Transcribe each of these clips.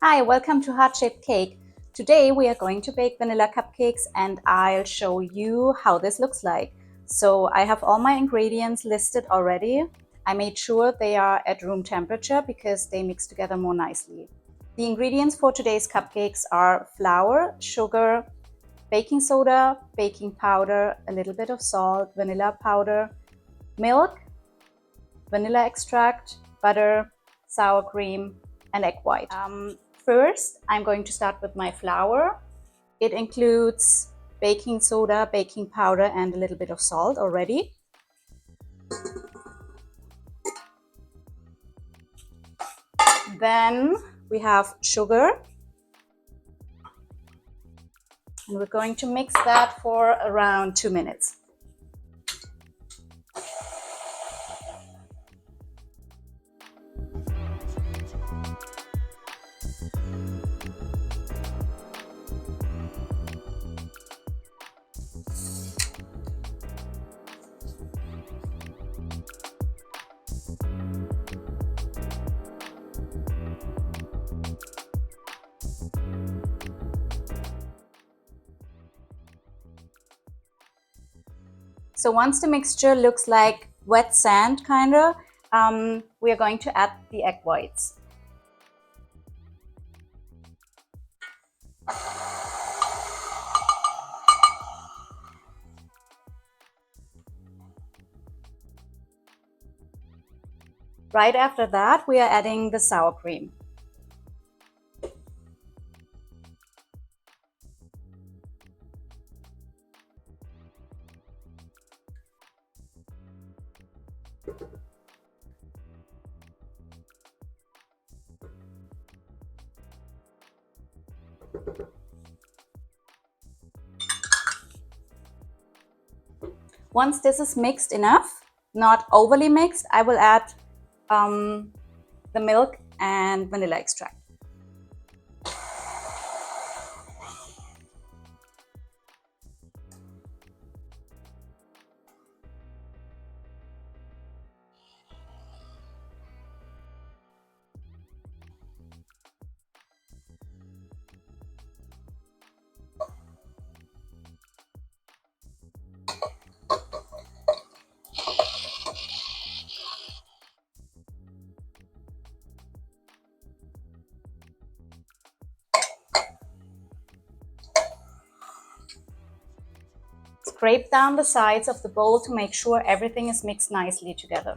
Hi, welcome to Heart-Shaped Cake. Today we are going to bake vanilla cupcakes and I'll show you how this looks like. So I have all my ingredients listed already. I made sure they are at room temperature because they mix together more nicely. The ingredients for today's cupcakes are flour, sugar, baking soda, baking powder, a little bit of salt, vanilla powder, milk, vanilla extract, butter, sour cream, and egg white. First, I'm going to start with my flour. It includes baking soda, baking powder, and a little bit of salt already. Then we have sugar. And we're going to mix that for around 2 minutes. So once the mixture looks like wet sand, we are going to add the egg whites. Right after that, we are adding the sour cream. Once this is mixed enough, not overly mixed, I will add the milk and vanilla extract. Scrape down the sides of the bowl to make sure everything is mixed nicely together.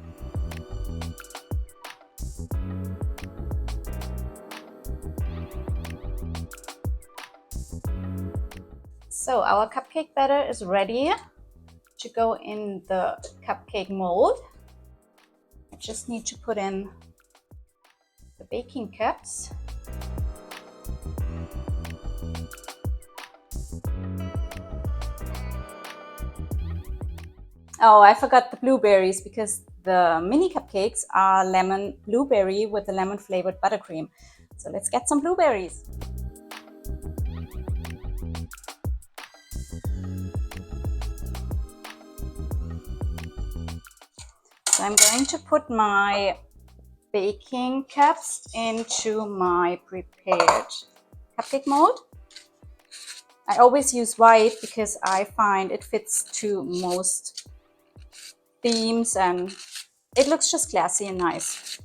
So our cupcake batter is ready to go in the cupcake mold. I just need to put in the baking cups. Oh, I forgot the blueberries because the mini cupcakes are lemon blueberry with the lemon flavored buttercream. So let's get some blueberries. So I'm going to put my baking cups into my prepared cupcake mold. I always use white because I find it fits to most themes and it looks just classy and nice.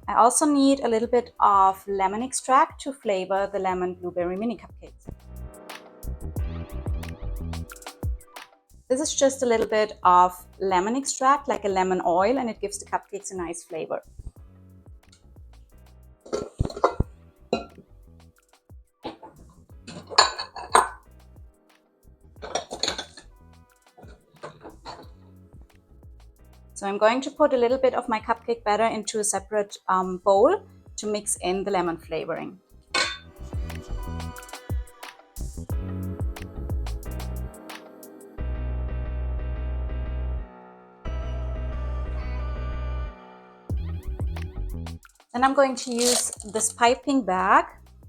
I also need a little bit of lemon extract to flavor the lemon blueberry mini cupcakes. This is just a little bit of lemon extract, like a lemon oil, and it gives the cupcakes a nice flavor. So I'm going to put a little bit of my cupcake batter into a separate bowl to mix in the lemon flavoring. Then I'm going to use this piping bag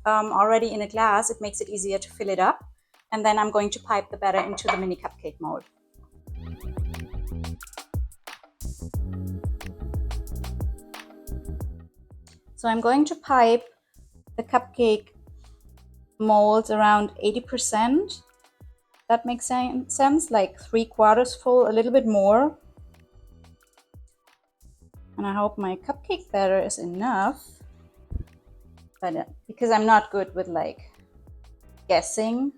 already in a glass. It makes it easier to fill it up. And then I'm going to pipe the batter into the mini cupcake mold. So I'm going to pipe the cupcake molds around 80%. That makes sense, like 3/4 full, a little bit more. And I hope my cupcake batter is enough. But because I'm not good with like guessing.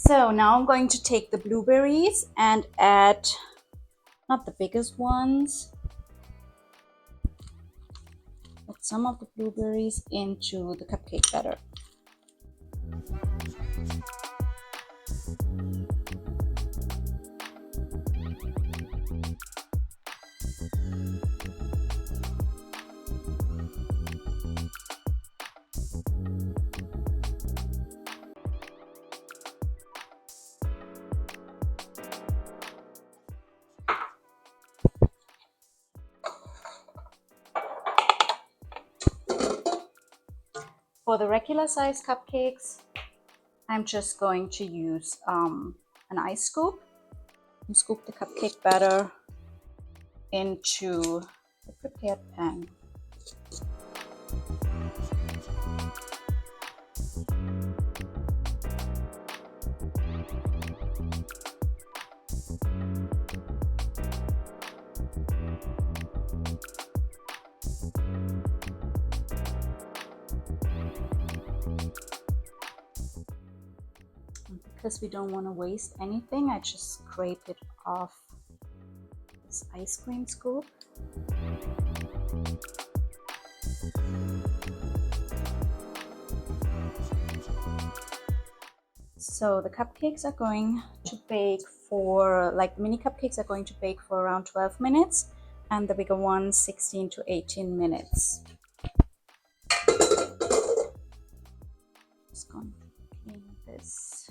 So now I'm going to take the blueberries and add, not the biggest ones, but some of the blueberries into the cupcake batter. For the regular size cupcakes, I'm just going to use an ice scoop and scoop the cupcake batter into the prepared pan. Because we don't want to waste anything, I just scrape it off this ice cream scoop. So the cupcakes are going to bake for, like the mini cupcakes are going to bake for around 12 minutes and the bigger ones 16 to 18 minutes. Just going to clean this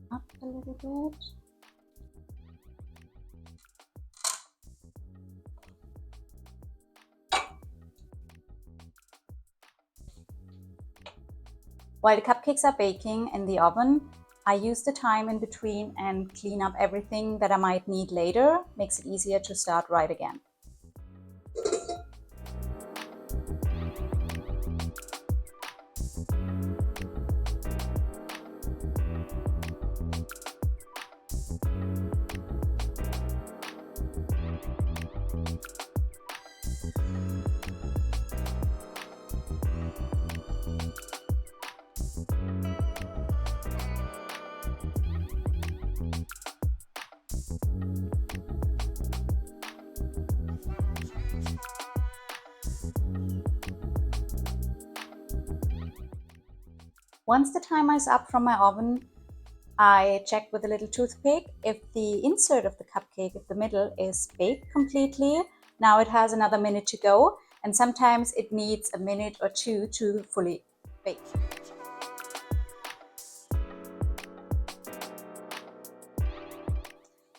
up a little bit. While the cupcakes are baking in the oven, I use the time in between and clean up everything that I might need later. Makes it easier to start right again. Once the timer is up from my oven, I check with a little toothpick if the insert of the cupcake, if the middle is baked completely. Now it has another minute to go, and sometimes it needs a minute or two to fully bake.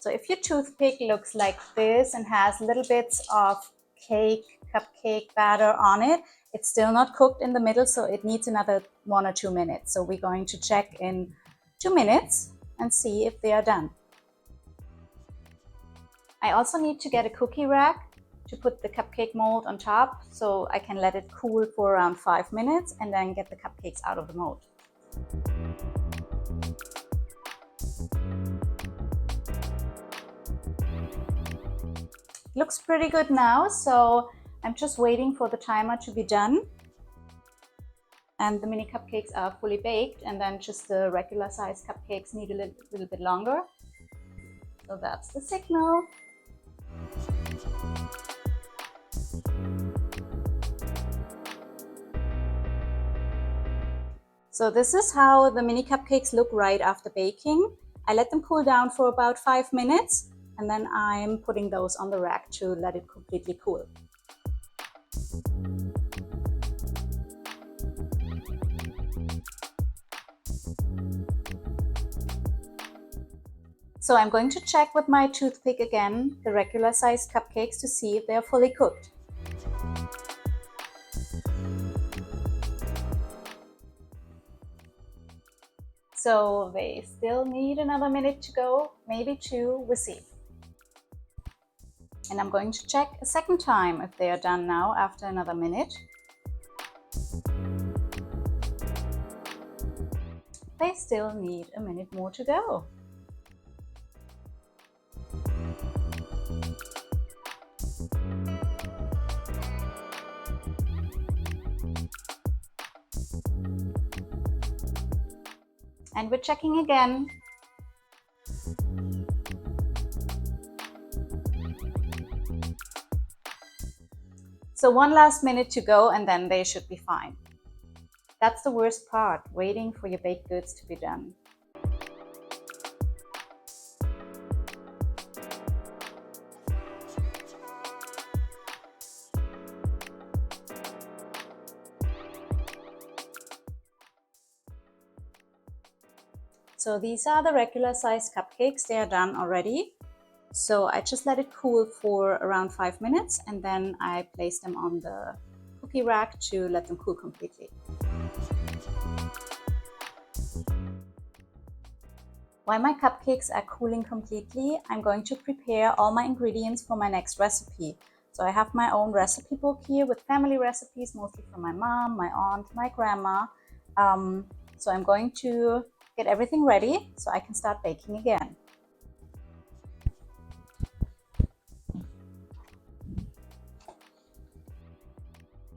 So if your toothpick looks like this and has little bits of cupcake batter on it, it's still not cooked in the middle, so it needs another 1 or 2 minutes. So we're going to check in 2 minutes and see if they are done. I also need to get a cookie rack to put the cupcake mold on top, so I can let it cool for around 5 minutes and then get the cupcakes out of the mold. Looks pretty good now, so I'm just waiting for the timer to be done. And the mini cupcakes are fully baked, and then just the regular size cupcakes need a little bit longer. So that's the signal. So this is how the mini cupcakes look right after baking. I let them cool down for about 5 minutes, and then I'm putting those on the rack to let it completely cool. So I'm going to check with my toothpick again the regular sized cupcakes to see if they're fully cooked. So they still need another minute to go, maybe 2, we'll see. And I'm going to check a second time if they are done now after another minute. They still need a minute more to go. And we're checking again. So 1 last minute to go and then they should be fine. That's the worst part, waiting for your baked goods to be done. So these are the regular size cupcakes, they are done already. So I just let it cool for around 5 minutes and then I place them on the cookie rack to let them cool completely. While my cupcakes are cooling completely, I'm going to prepare all my ingredients for my next recipe. So I have my own recipe book here with family recipes, mostly from my mom, my aunt, my grandma. So I'm going to get everything ready so I can start baking again.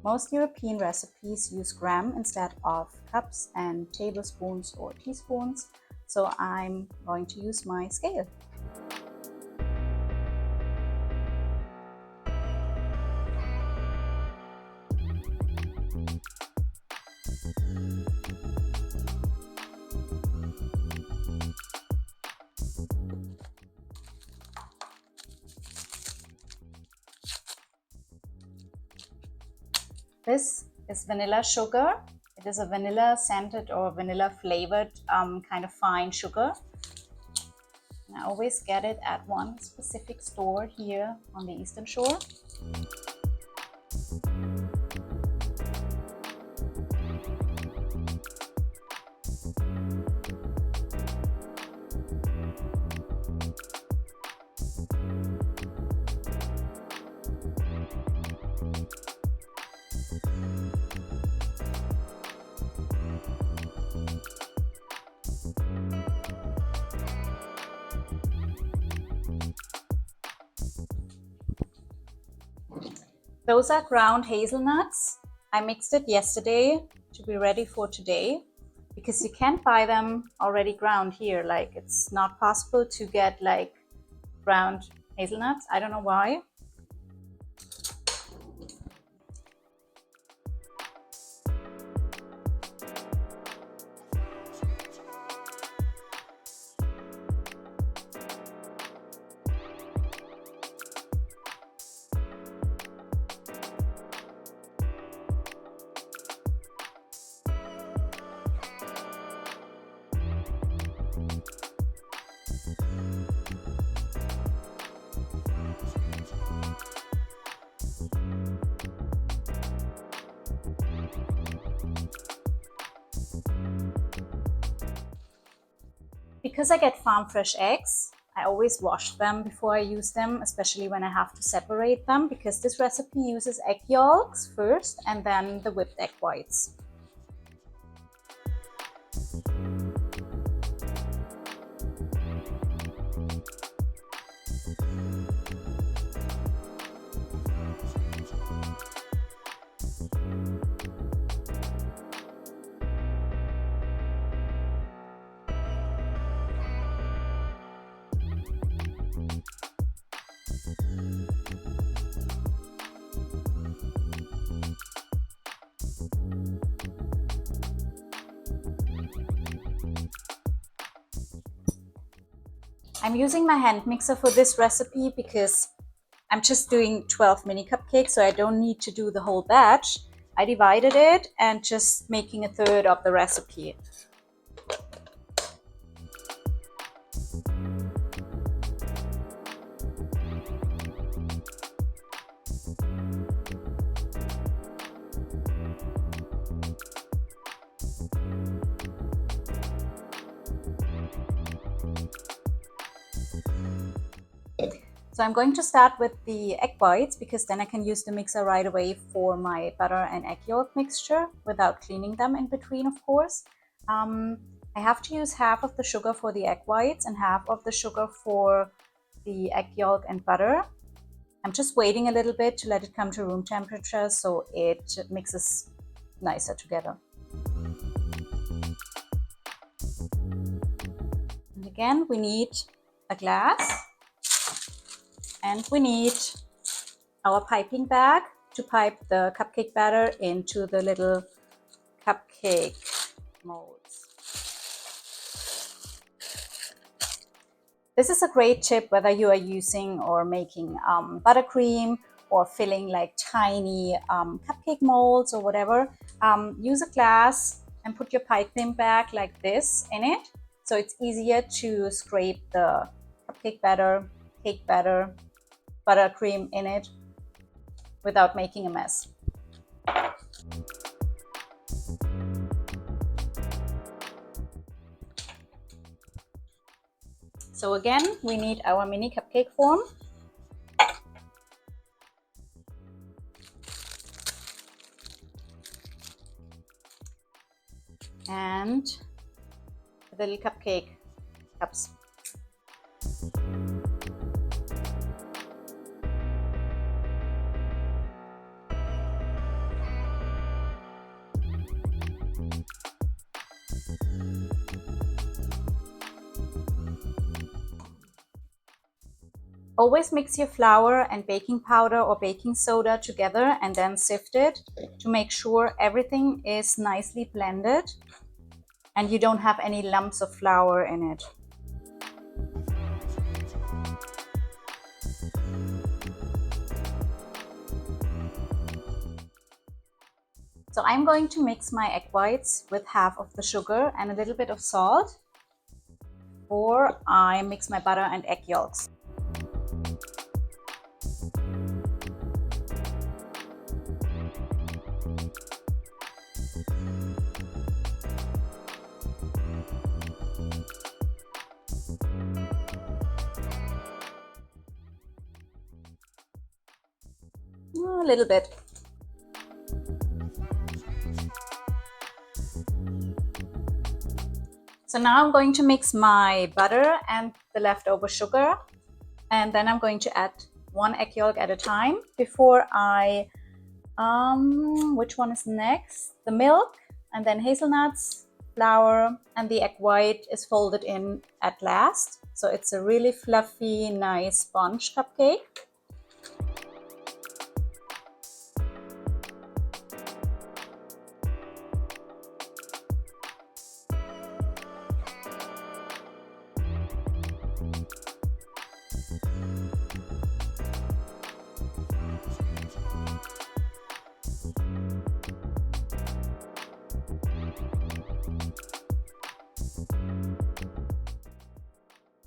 Most European recipes use gram instead of cups and tablespoons or teaspoons, so I'm going to use my scale. This is vanilla sugar. It is a vanilla scented or vanilla flavored kind of fine sugar. And I always get it at one specific store here on the Eastern Shore. Those are ground hazelnuts. I mixed it yesterday to be ready for today because you can't buy them already ground here. Like it's not possible to get like ground hazelnuts. I don't know why. Because I get farm fresh eggs, I always wash them before I use them, especially when I have to separate them, because this recipe uses egg yolks first and then the whipped egg whites. I'm using my hand mixer for this recipe because I'm just doing 12 mini cupcakes, so I don't need to do the whole batch. I divided it and just making a third of the recipe. So I'm going to start with the egg whites because then I can use the mixer right away for my butter and egg yolk mixture without cleaning them in between, of course. I have to use half of the sugar for the egg whites and half of the sugar for the egg yolk and butter. I'm just waiting a little bit to let it come to room temperature so it mixes nicer together. And again, we need a glass. And we need our piping bag to pipe the cupcake batter into the little cupcake molds. This is a great tip whether you are using or making buttercream or filling like tiny cupcake molds or whatever. Use a glass and put your piping bag like this in it, so it's easier to scrape the cupcake batter, cake batter, buttercream in it without making a mess. So again, we need our mini cupcake form. And the little cupcake cups. Always mix your flour and baking powder or baking soda together and then sift it to make sure everything is nicely blended and you don't have any lumps of flour in it. So I'm going to mix my egg whites with half of the sugar and a little bit of salt, or I mix my butter and egg yolks. A little bit. So now I'm going to mix my butter and the leftover sugar, and then I'm going to add one egg yolk at a time before I, which one is next? The milk, and then hazelnuts, flour, and the egg white is folded in at last. So it's a really fluffy, nice sponge cupcake.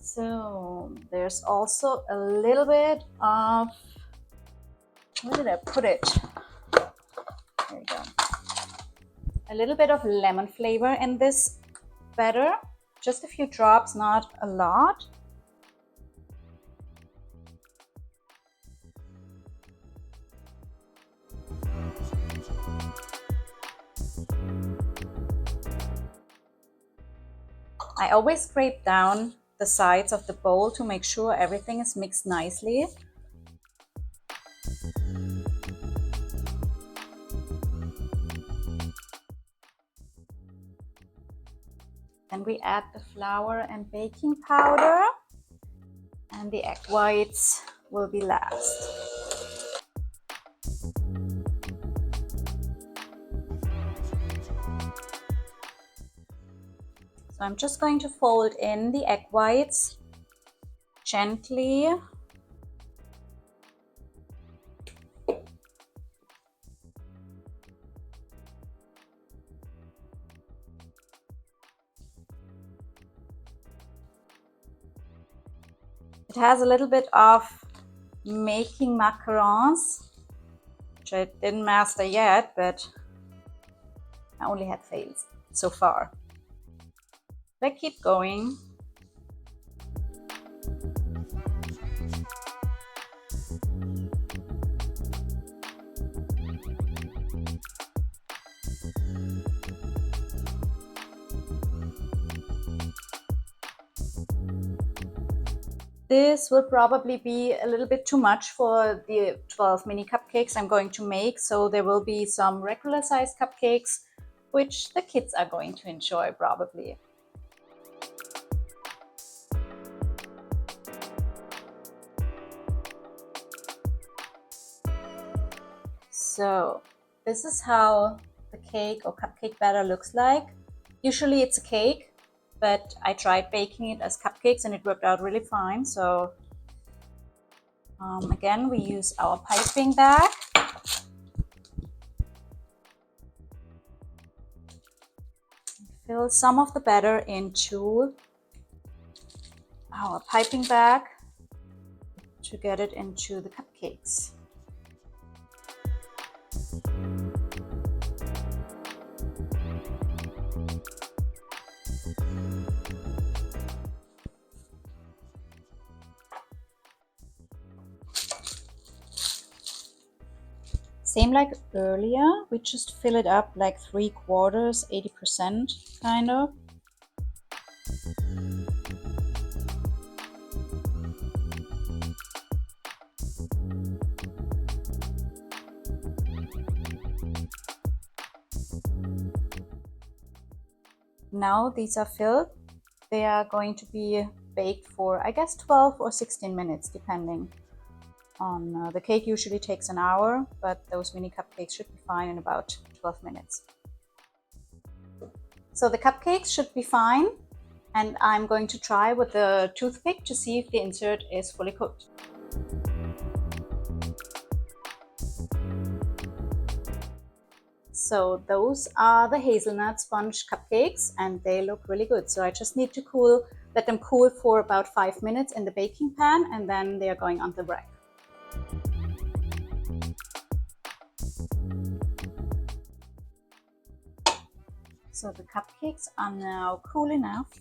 So there's also a little bit of, where did I put it? There we go. A little bit of lemon flavor in this batter. Just a few drops, not a lot. I always scrape down the sides of the bowl to make sure everything is mixed nicely. Then we add the flour and baking powder, and the egg whites will be last. So I'm just going to fold in the egg whites gently. It has a little bit of making macarons, which I didn't master yet, but I only had fails so far. But keep going. This will probably be a little bit too much for the 12 mini cupcakes I'm going to make, so there will be some regular sized cupcakes, which the kids are going to enjoy probably. So this is how the cake or cupcake batter looks like. Usually it's a cake, but I tried baking it as cupcakes and it worked out really fine. So again, we use our piping bag. Fill some of the batter into our piping bag to get it into the cupcakes. Same like earlier, we just fill it up like 3/4, 80% kind of. Now these are filled. They are going to be baked for, I guess, 12 or 16 minutes, depending on the cake usually takes an hour, but those mini cupcakes should be fine in about 12 minutes. So the cupcakes should be fine, and I'm going to try with the toothpick to see if the insert is fully cooked. So those are the hazelnut sponge cupcakes and they look really good. So I just need to let them cool for about 5 minutes in the baking pan, and then they are going on the rack. So the cupcakes are now cool enough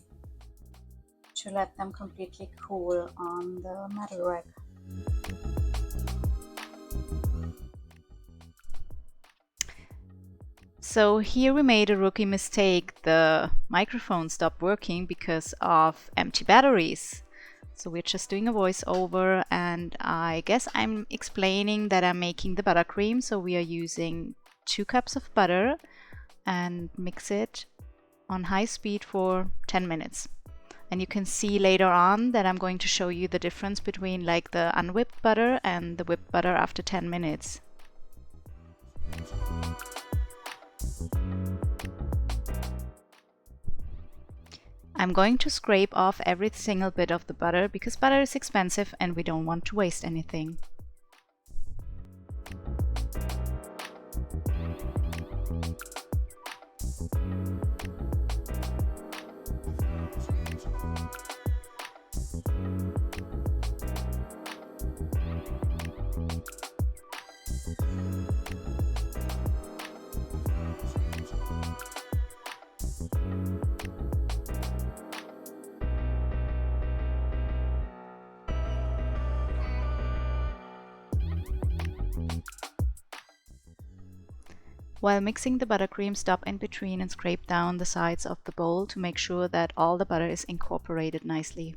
to let them completely cool on the metal rack. So here we made a rookie mistake. The microphone stopped working because of empty batteries. So we're just doing a voiceover, and I guess I'm explaining that I'm making the buttercream. So we are using 2 cups of butter and mix it on high speed for 10 minutes. And you can see later on that I'm going to show you the difference between like the unwhipped butter and the whipped butter after 10 minutes. I'm going to scrape off every single bit of the butter because butter is expensive and we don't want to waste anything. While mixing the buttercream, stop in between and scrape down the sides of the bowl to make sure that all the butter is incorporated nicely.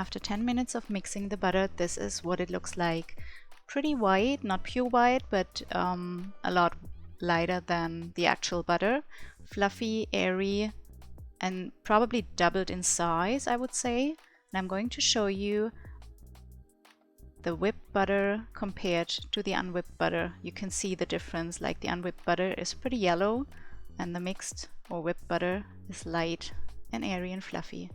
After 10 minutes of mixing the butter, this is what it looks like. Pretty white, not pure white, but a lot lighter than the actual butter. Fluffy, airy, and probably doubled in size, I would say. And I'm going to show you the whipped butter compared to the unwhipped butter. You can see the difference, like the unwhipped butter is pretty yellow and the mixed or whipped butter is light and airy and fluffy.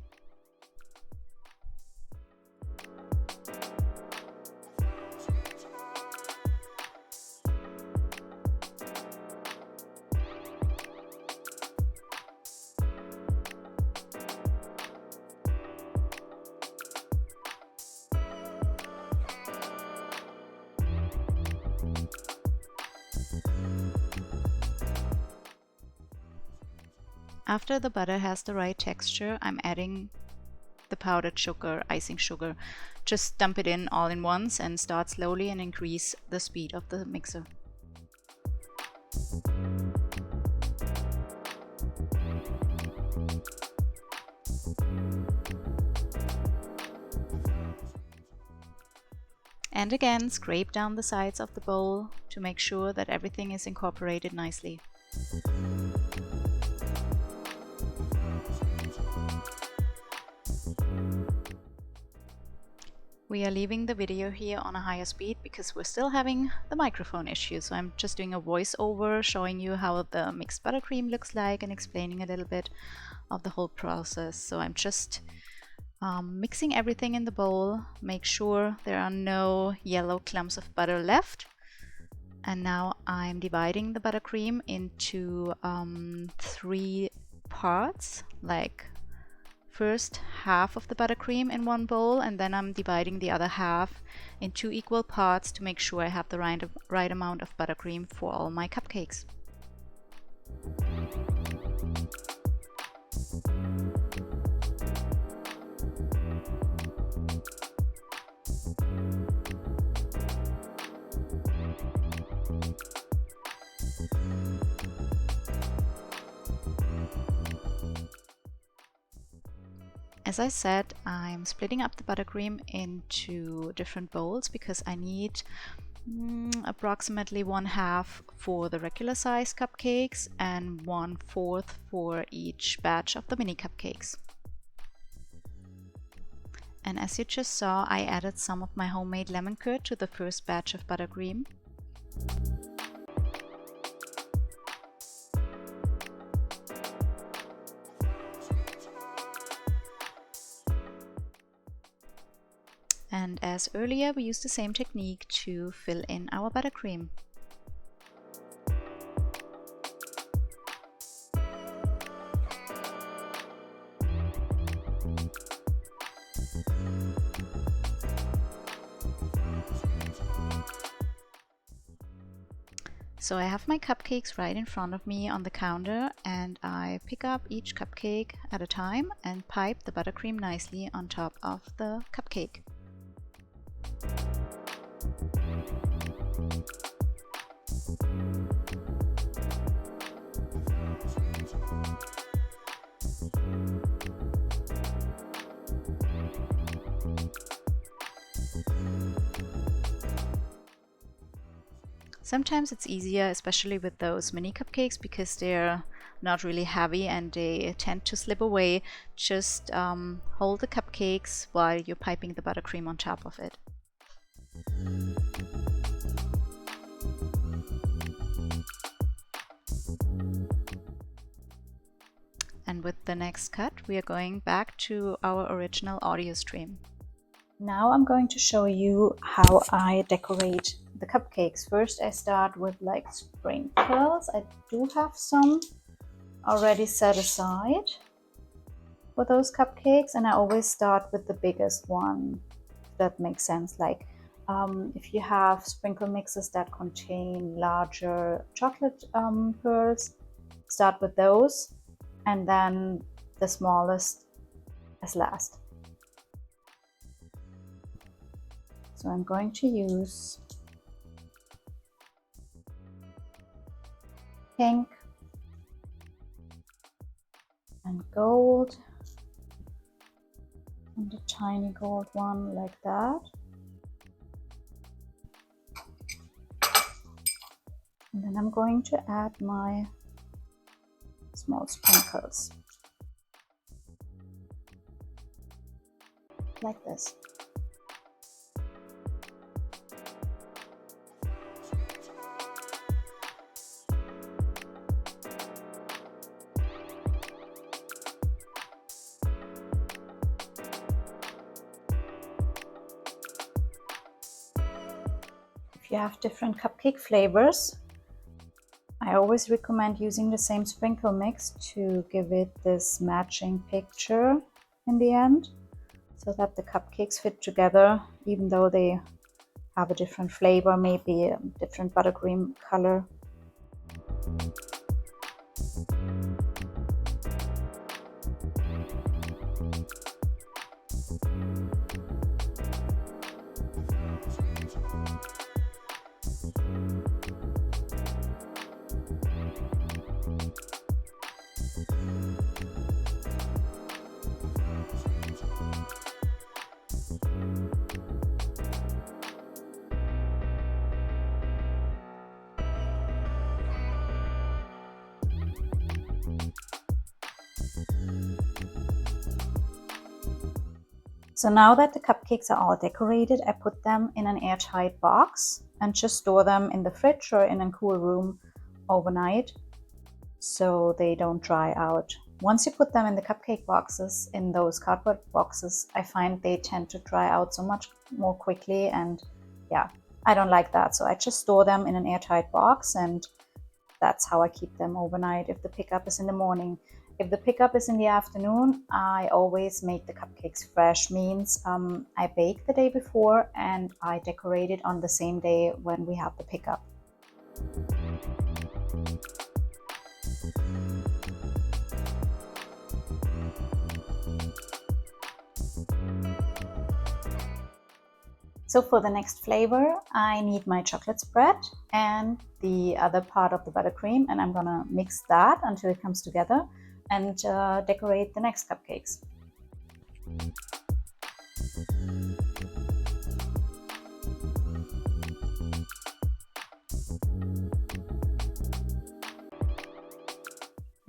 After the butter has the right texture, I'm adding the powdered sugar, icing sugar. Just dump it in all in once and start slowly and increase the speed of the mixer. And again, scrape down the sides of the bowl to make sure that everything is incorporated nicely. We are leaving the video here on a higher speed because we're still having the microphone issue. So I'm just doing a voiceover showing you how the mixed buttercream looks like and explaining a little bit of the whole process. So I'm just mixing everything in the bowl. Make sure there are no yellow clumps of butter left. And now I'm dividing the buttercream into 3 parts, like first half of the buttercream in one bowl, and then I'm dividing the other half in 2 equal parts to make sure I have the right amount of buttercream for all my cupcakes. As I said, I'm splitting up the buttercream into different bowls because I need approximately 1/2 for the regular size cupcakes and 1/4 for each batch of the mini cupcakes. And as you just saw, I added some of my homemade lemon curd to the first batch of buttercream. And as earlier, we used the same technique to fill in our buttercream. So I have my cupcakes right in front of me on the counter, and I pick up each cupcake at a time and pipe the buttercream nicely on top of the cupcake. Sometimes it's easier, especially with those mini cupcakes, because they're not really heavy and they tend to slip away. Just hold the cupcakes while you're piping the buttercream on top of it. And with the next cut, we are going back to our original audio stream. Now I'm going to show you how I decorate the cupcakes. First, I start with like sprinkles. I do have some already set aside for those cupcakes, and I always start with the biggest one, if that makes sense. Like if you have sprinkle mixes that contain larger chocolate pearls, start with those, and then the smallest as last. So I'm going to use pink and gold And a tiny gold one like that. And then I'm going to add my small sprinkles. Like this. If you have different cupcake flavors, I always recommend using the same sprinkle mix to give it this matching picture in the end, so that the cupcakes fit together even though they have a different flavor, maybe a different buttercream color. So now that the cupcakes are all decorated, I put them in an airtight box and just store them in the fridge or in a cool room overnight so they don't dry out. Once you put them in the cupcake boxes, in those cardboard boxes, I find they tend to dry out so much more quickly, and yeah, I don't like that. So I just store them in an airtight box, and that's how I keep them overnight if the pickup is in the morning. If the pickup is in the afternoon, I always make the cupcakes fresh. Means I bake the day before and I decorate it on the same day when we have the pickup. So for the next flavor, I need my chocolate spread and the other part of the buttercream, and I'm gonna mix that until it comes together and decorate the next cupcakes.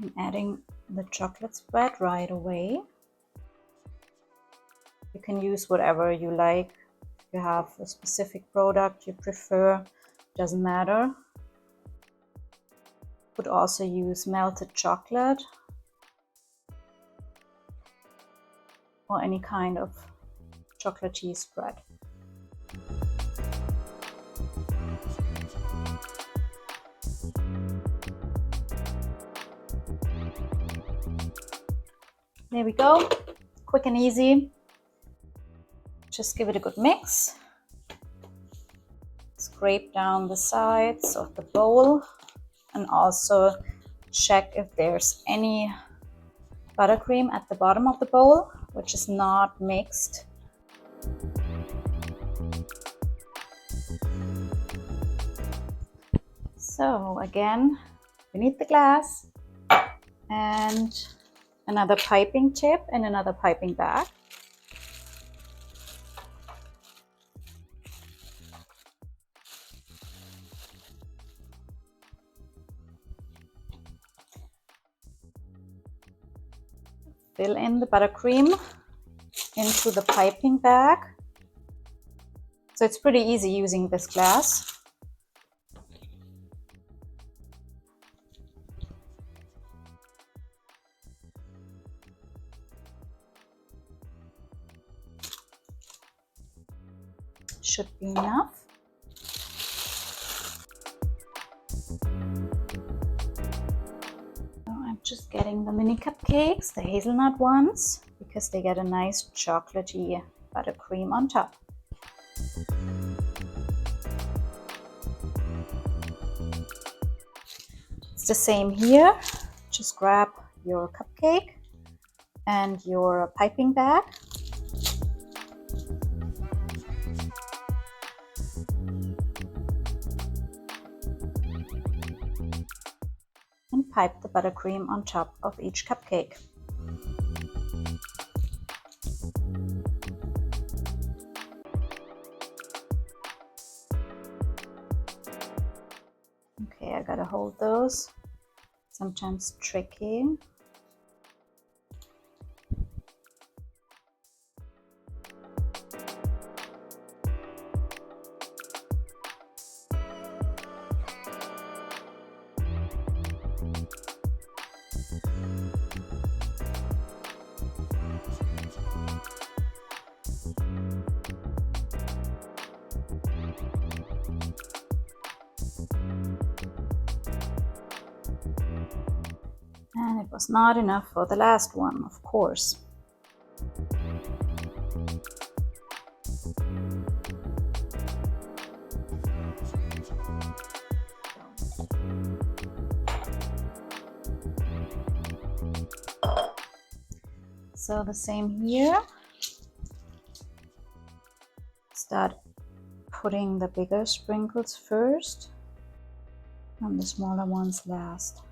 I'm adding the chocolate spread right away. You can use whatever you like. If you have a specific product you prefer, doesn't matter. Could also use melted chocolate or any kind of chocolatey spread. There we go, quick and easy. Just give it a good mix. Scrape down the sides of the bowl and also check if there's any buttercream at the bottom of the bowl, which is not mixed. So again, we need the glass and another piping tip and another piping bag. Fill in the buttercream into the piping bag. So it's pretty easy using this glass. Should be enough. Just getting the mini cupcakes, the hazelnut ones, because they get a nice chocolatey buttercream on top. It's the same here. Just grab your cupcake and your piping bag. And pipe the buttercream on top of each cupcake. hold those. Sometimes tricky. And it was not enough for the last one, of course. So the same here. Start putting the bigger sprinkles first and the smaller ones last.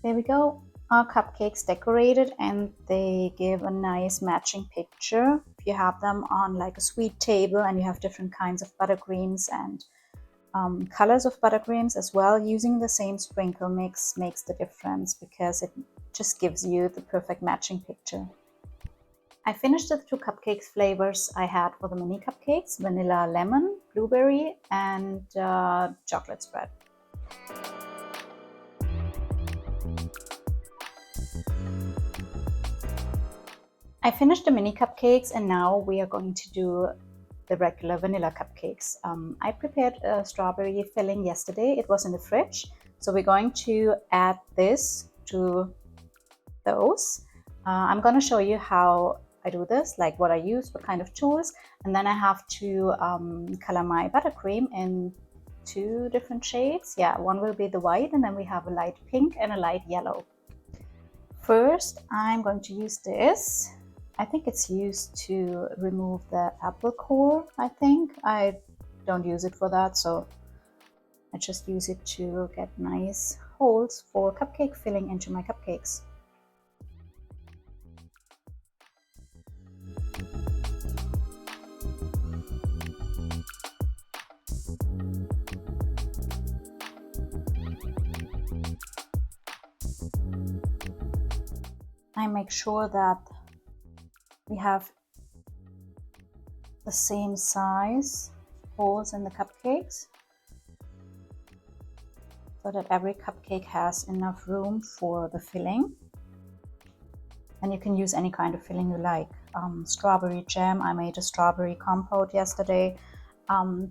There we go, our cupcakes decorated, and they give a nice matching picture. If you have them on like a sweet table and you have different kinds of buttercreams and colors of buttercreams as well, using the same sprinkle mix makes the difference because it just gives you the perfect matching picture. I finished the 2 cupcakes flavors I had for the mini cupcakes: vanilla lemon, blueberry, and chocolate spread. I finished the mini cupcakes, and now we are going to do the regular vanilla cupcakes. I prepared a strawberry filling yesterday. It was in the fridge. So we're going to add this to those. I'm going to show you how I do this, like what I use, what kind of tools. And then I have to color my buttercream in 2 different shades. Yeah, one will be the white, and then we have a light pink and a light yellow. First, I'm going to use this. I think it's used to remove the apple core, I think. I don't use it for that, so I just use it to get nice holes for cupcake filling into my cupcakes. I make sure that we have the same size holes in the cupcakes so that every cupcake has enough room for the filling. And you can use any kind of filling you like. Strawberry jam, I made a strawberry compote yesterday.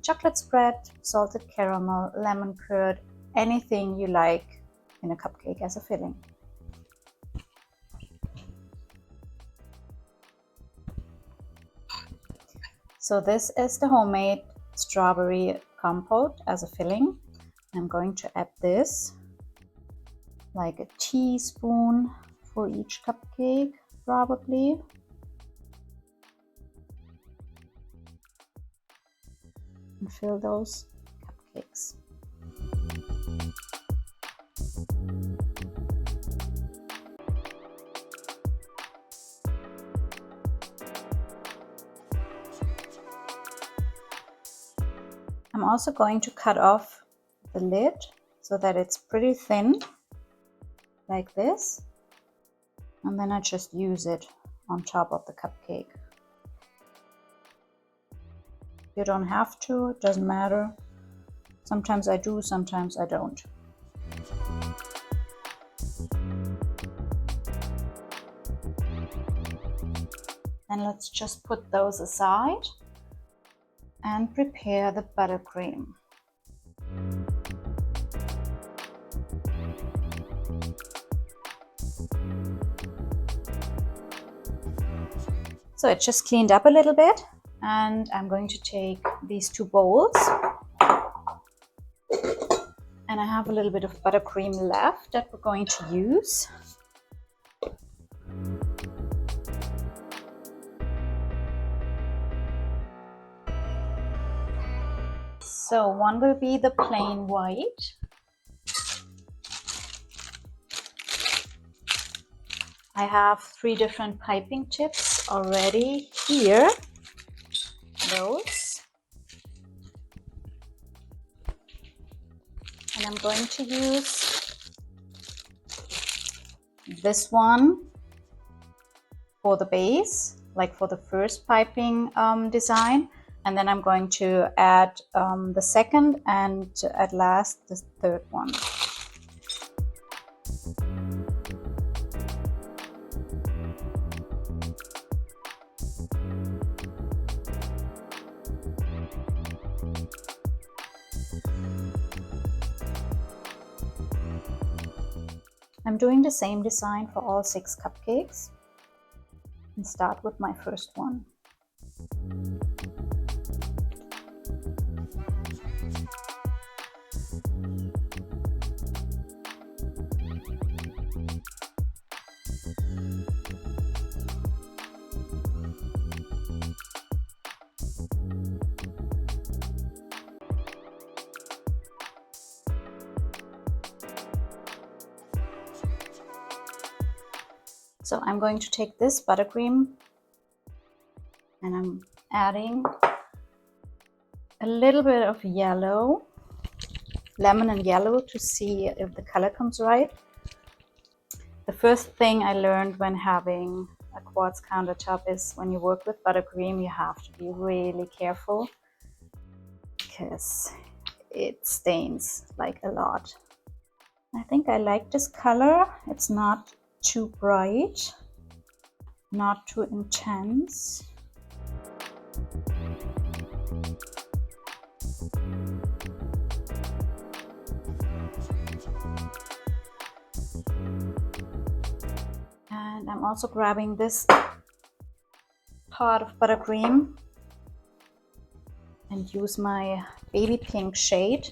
Chocolate spread, salted caramel, lemon curd, anything you like in a cupcake as a filling. So this is the homemade strawberry compote as a filling. I'm going to add this, like a teaspoon for each cupcake, probably. And fill those cupcakes. I'm also going to cut off the lid so that it's pretty thin, like this. And then I just use it on top of the cupcake. You don't have to, it doesn't matter. Sometimes I do, sometimes I don't. And let's just put those aside and prepare the buttercream. So it just cleaned up a little bit, and I'm going to take these two bowls, and I have a little bit of buttercream left that we're going to use. So one will be the plain white. I have 3 different piping tips already here. Those. And I'm going to use this one for the base, like for the first piping design. And then I'm going to add the second, and at last the third one. I'm doing the same design for all 6 cupcakes, and start with my first one. So I'm going to take this buttercream and I'm adding a little bit of yellow, lemon and yellow, to see if the color comes right. The first thing I learned when having a quartz countertop is when you work with buttercream, you have to be really careful because it stains like a lot. I think I like this color. It's not too bright, not too intense. And I'm also grabbing this part of buttercream and use my baby pink shade,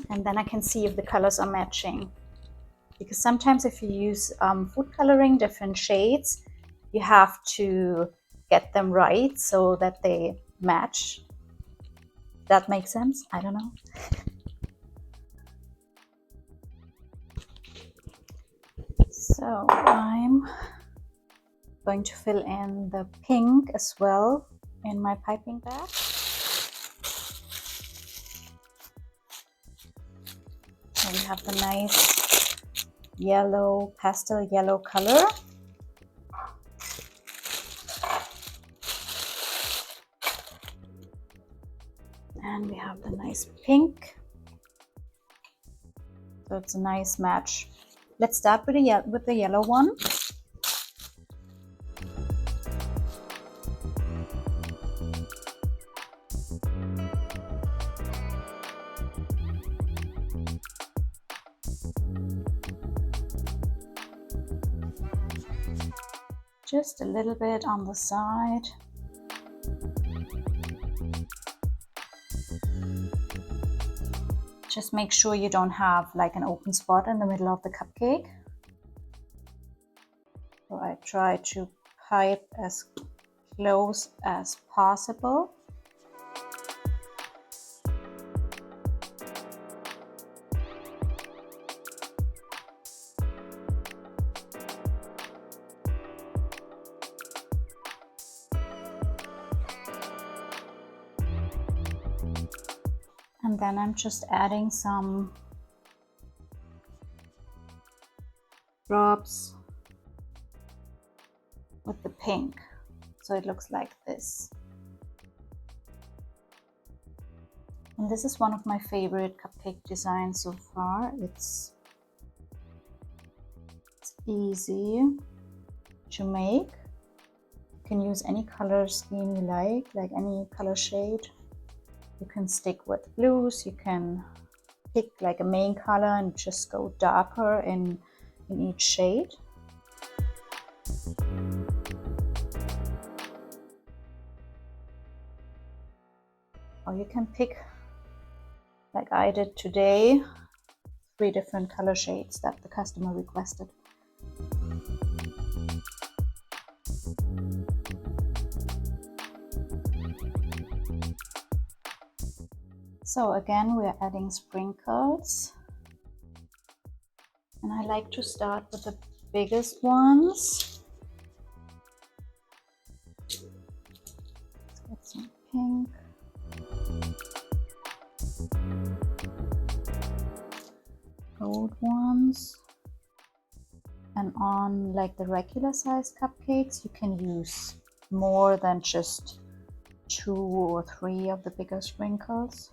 and then I can see if the colors are matching. Because sometimes if you use food coloring, different shades, you have to get them right so that they match. That makes sense? I don't know. So I'm going to fill in the pink as well in my piping bag. And we have the nice yellow, pastel yellow color. And we have the nice pink. So it's a nice match. Let's start with the yellow one. Just a little bit on the side. Just make sure you don't have like an open spot in the middle of the cupcake. So I try to pipe as close as possible. And then I'm just adding some drops with the pink, so it looks like this. And this is one of my favorite cupcake designs so far. It's easy to make. You can use any color scheme you like any color shade. You can stick with blues, you can pick like a main color and just go darker in each shade. Or you can pick, like I did today, 3 different color shades that the customer requested. So again, we are adding sprinkles. And I like to start with the biggest ones. Let's get some pink. Gold ones. And on like the regular size cupcakes, you can use more than just 2 or 3 of the bigger sprinkles.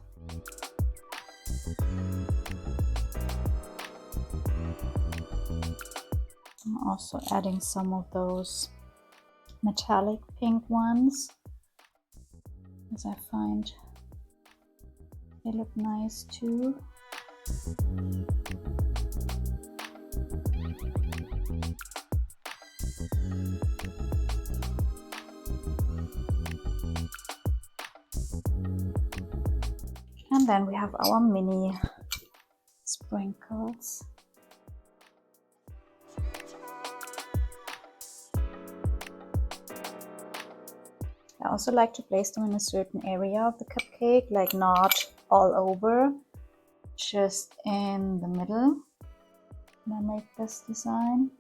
I'm also adding some of those metallic pink ones, as I find they look nice too. And then we have our mini sprinkles. I also like to place them in a certain area of the cupcake, like not all over, just in the middle when I make this design.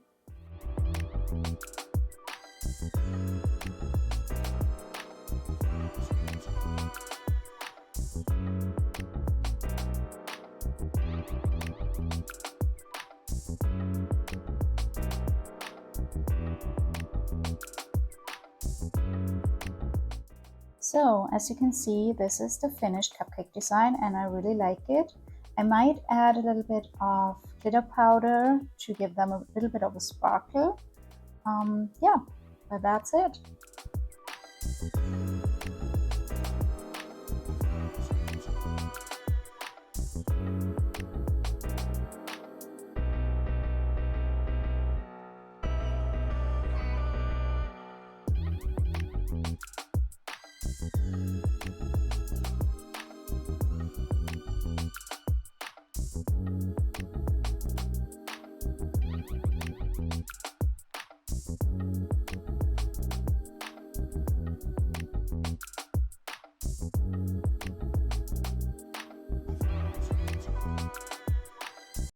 So as you can see, this is the finished cupcake design and I really like it. I might add a little bit of glitter powder to give them a little bit of a sparkle. Yeah, but that's it.